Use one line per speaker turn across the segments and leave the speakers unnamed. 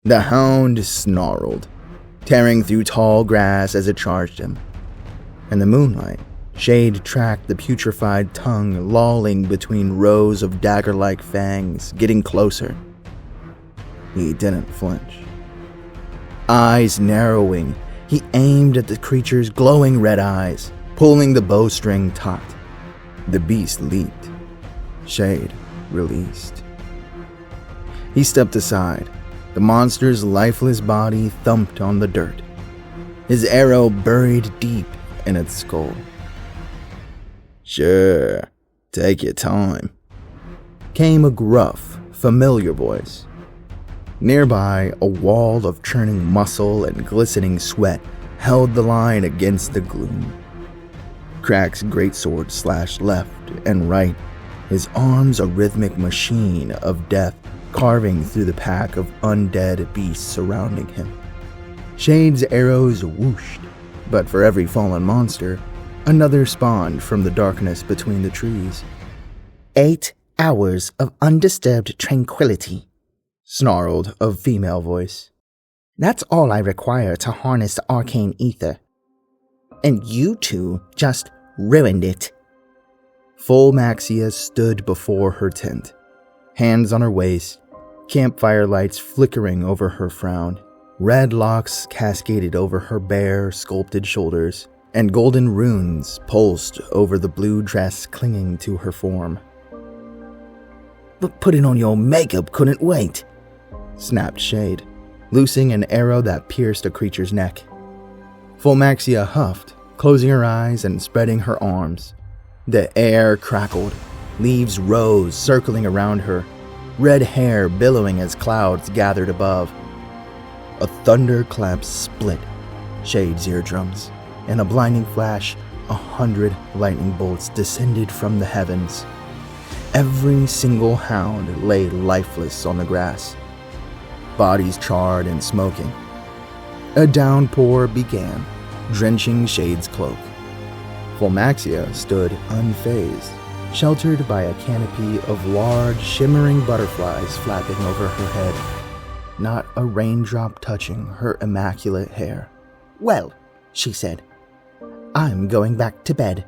The hound snarled, tearing through tall grass as it charged him. In the moonlight, Shade tracked the putrefied tongue lolling between rows of dagger-like fangs, getting closer. He didn't flinch. Eyes narrowing, he aimed at the creature's glowing red eyes, pulling the bowstring taut. The beast leaped. Shade released. He stepped aside. The monster's lifeless body thumped on the dirt, his arrow buried deep in its skull. "Sure, take your time," came a gruff, familiar voice. Nearby, a wall of churning muscle and glistening sweat held the line against the gloom. Crack's greatsword slashed left and right, his arms a rhythmic machine of death carving through the pack of undead beasts surrounding him. Shade's arrows whooshed, but for every fallen monster, another spawned from the darkness between the trees.
8 hours of undisturbed tranquility, snarled a female voice. That's all I require to harness the arcane ether. And you two just ruined it.
Full Maxia stood before her tent, hands on her waist, campfire lights flickering over her frown. Red locks cascaded over her bare, sculpted shoulders, and golden runes pulsed over the blue dress clinging to her form.
"But putting on your makeup couldn't wait,"
snapped Shade, loosing an arrow that pierced a creature's neck. Fulmaxia huffed, closing her eyes and spreading her arms. The air crackled, leaves rose circling around her, red hair billowing as clouds gathered above. A thunderclap split Shade's eardrums. In a blinding flash, 100 lightning bolts descended from the heavens. Every single hound lay lifeless on the grass, bodies charred and smoking. A downpour began, drenching Shade's cloak. Fulmaxia stood unfazed, sheltered by a canopy of large, shimmering butterflies flapping over her head, not a raindrop touching her immaculate hair.
"Well," she said, "I'm going back to bed."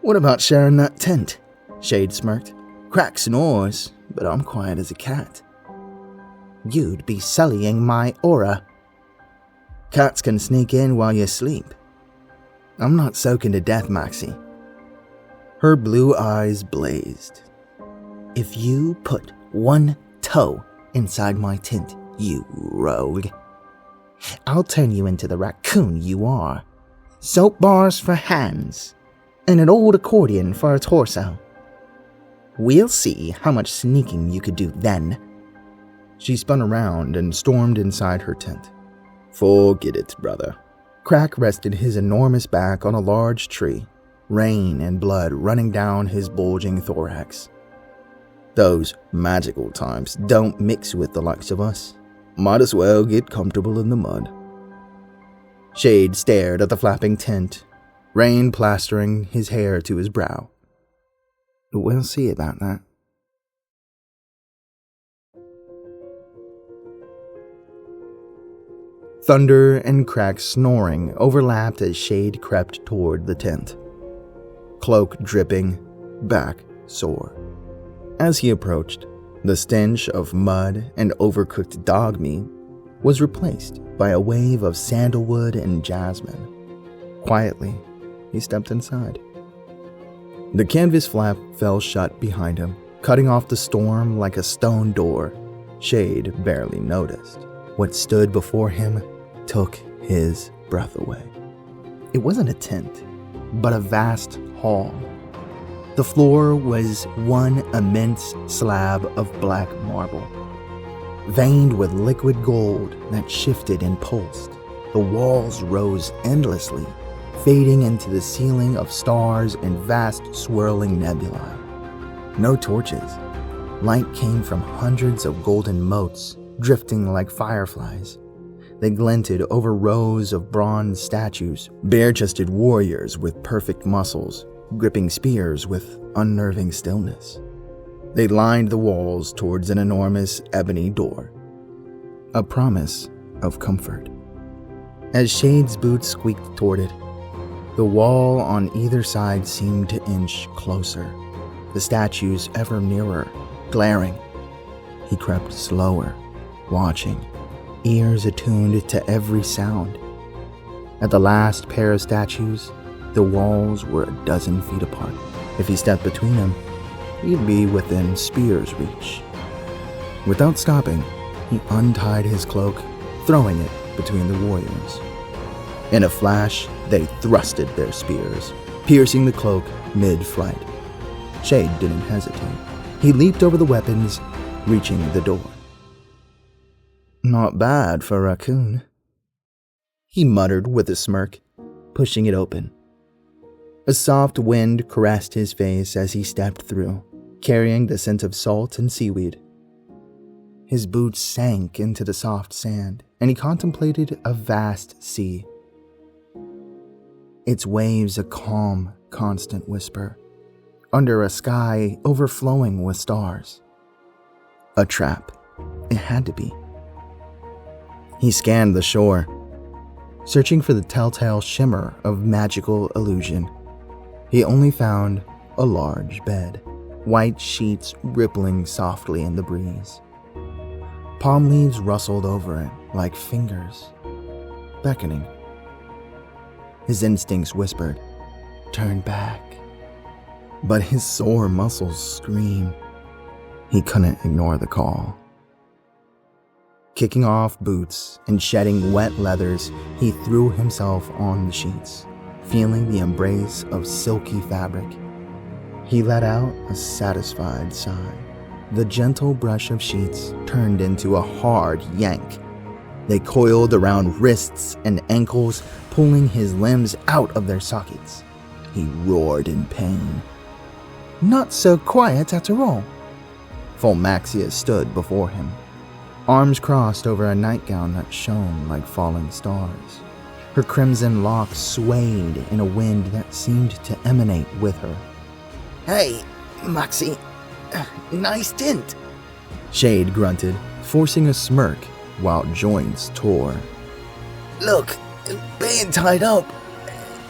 "What about sharing that tent?" Shade smirked. "Crack snores, but I'm quiet as a cat."
"You'd be sullying my aura."
"Cats can sneak in while you sleep." "I'm not soaking to death, Maxie." Her blue eyes blazed.
"If you put one toe inside my tent, you rogue, I'll turn you into the raccoon you are. Soap bars for hands, and an old accordion for a torso. We'll see how much sneaking you could do then."
She spun around and stormed inside her tent. "Forget it, brother." Crack rested his enormous back on a large tree, rain and blood running down his bulging thorax. "Those magical times don't mix with the likes of us. Might as well get comfortable in the mud." Shade stared at the flapping tent, rain plastering his hair to his brow. "We'll see about that." Thunder and Crack's snoring overlapped as Shade crept toward the tent. Cloak dripping, back sore. As he approached, the stench of mud and overcooked dog meat was replaced by a wave of sandalwood and jasmine. Quietly, he stepped inside. The canvas flap fell shut behind him, cutting off the storm like a stone door. Shade barely noticed. What stood before him took his breath away. It wasn't a tent, but a vast hall. The floor was one immense slab of black marble, veined with liquid gold that shifted and pulsed. The walls rose endlessly, fading into the ceiling of stars and vast swirling nebulae. No torches. Light came from hundreds of golden motes, drifting like fireflies. They glinted over rows of bronze statues, bare-chested warriors with perfect muscles, gripping spears with unnerving stillness. They lined the walls towards an enormous ebony door. a promise of comfort. As Shade's boots squeaked toward it, the wall on either side seemed to inch closer, the statues ever nearer, glaring. He crept slower, watching, ears attuned to every sound. At the last pair of statues, the walls were a dozen feet apart. If he stepped between them, he'd be within spear's reach. Without stopping, he untied his cloak, throwing it between the warriors. In a flash, they thrusted their spears, piercing the cloak mid-flight. Shade didn't hesitate. He leaped over the weapons, reaching the door. "Not bad for a raccoon," he muttered with a smirk, pushing it open. A soft wind caressed his face as he stepped through, carrying the scent of salt and seaweed. His boots sank into the soft sand, and he contemplated a vast sea. Its waves a calm, constant whisper, under a sky overflowing with stars. A trap. It had to be. He scanned the shore, searching for the telltale shimmer of magical illusion. He only found a large bed, white sheets rippling softly in the breeze. Palm leaves rustled over it like fingers, beckoning. His instincts whispered, "Turn back." But his sore muscles screamed. He couldn't ignore the call. Kicking off boots and shedding wet leathers, he threw himself on the sheets, feeling the embrace of silky fabric. He let out a satisfied sigh. The gentle brush of sheets turned into a hard yank. They coiled around wrists and ankles, pulling his limbs out of their sockets. He roared in pain. "Not so quiet after all." Fulmaxia stood before him, arms crossed over a nightgown that shone like falling stars. Her crimson locks swayed in a wind that seemed to emanate with her.
"Hey, Moxie, nice tint."
Shade grunted, forcing a smirk while joints tore.
"Look, being tied up,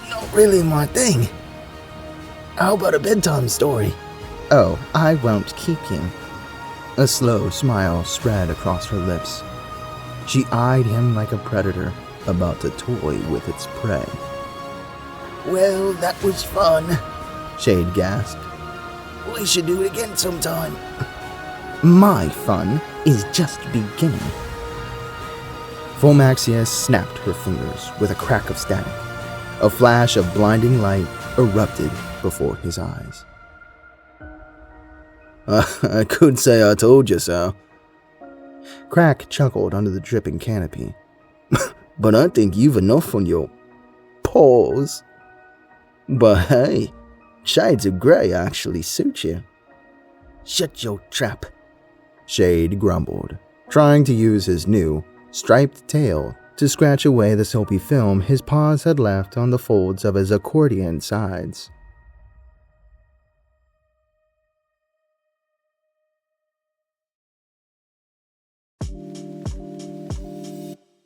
not really my thing. How about a bedtime story?"
"Oh, I won't keep you." A slow smile spread across her lips. She eyed him like a predator about to toy with its prey.
"Well, that was fun,"
Shade gasped.
"We should do it again sometime."
"My fun is just beginning." Fulmaxia snapped her fingers with a crack of static. A flash of blinding light erupted before his eyes. I could say I told you so." Crack chuckled under the dripping canopy. "But I think you've enough on your paws. But hey, shades of grey actually suit you."
"Shut your trap."
Shade grumbled, trying to use his new, striped tail to scratch away the soapy film his paws had left on the folds of his accordion sides.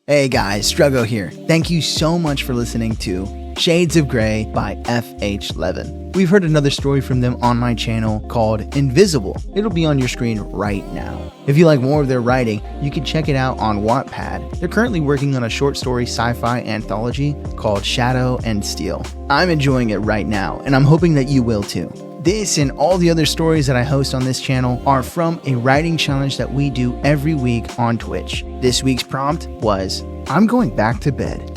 Hey guys, Struggo here. Thank you so much for listening to Shades of Grey by FHLevin. We've heard another story from them on my channel called Invisible. It'll be on your screen right now. If you like more of their writing, you can check it out on Wattpad. They're currently working on a short story sci-fi anthology called Shadow and Steel. I'm enjoying it right now, and I'm hoping that you will too. This and all the other stories that I host on this channel are from a writing challenge that we do every week on Twitch. This week's prompt was, "I'm going back to bed."